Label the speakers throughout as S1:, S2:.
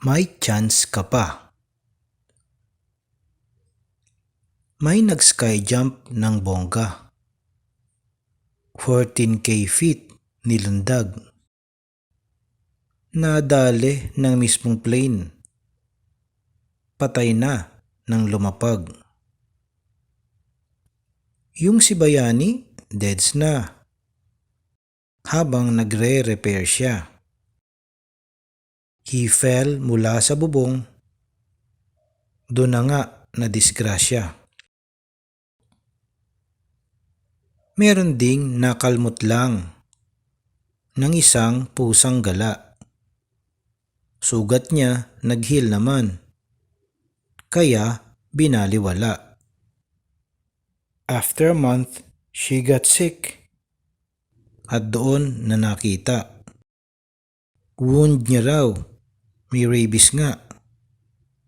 S1: May chance ka pa. May nag-sky jump ng bongga. 14K feet nilundag. Nadali ng mismong plane. Patay na nang lumapag. Yung si Bayani, deads na. Habang nagre-repair siya. He fell mula sa bubong. Doon na nga na disgrasya. Meron ding nakalmot lang ng isang pusang gala. Sugat niya nag-heal naman, kaya binaliwala. After a month, she got sick at doon na nakita. Wound niya raw, may rabies nga.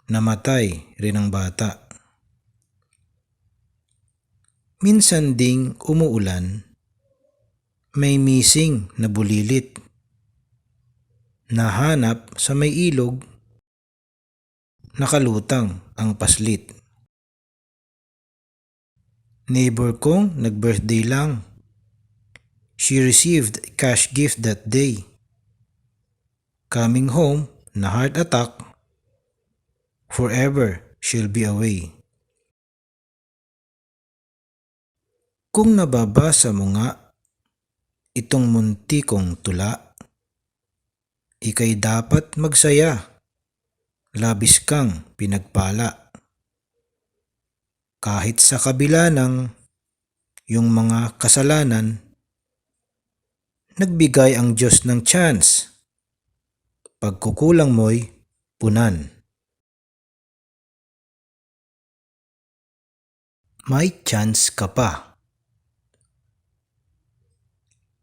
S1: Namatay rin ang bata. Minsan ding umuulan, may missing na bulilit. Nahanap sa may ilog, nakalutang ang paslit. Neighbor kong nag-birthday lang. She received cash gift that day. Coming home na heart attack, forever she'll be away. Kung nababasa mo nga itong munti kong tula, ika'y dapat magsaya, labis kang pinagpala. Kahit sa kabila ng yung mga kasalanan, nagbigay ang Diyos ng chance. Pagkukulang mo'y punan. May chance ka pa.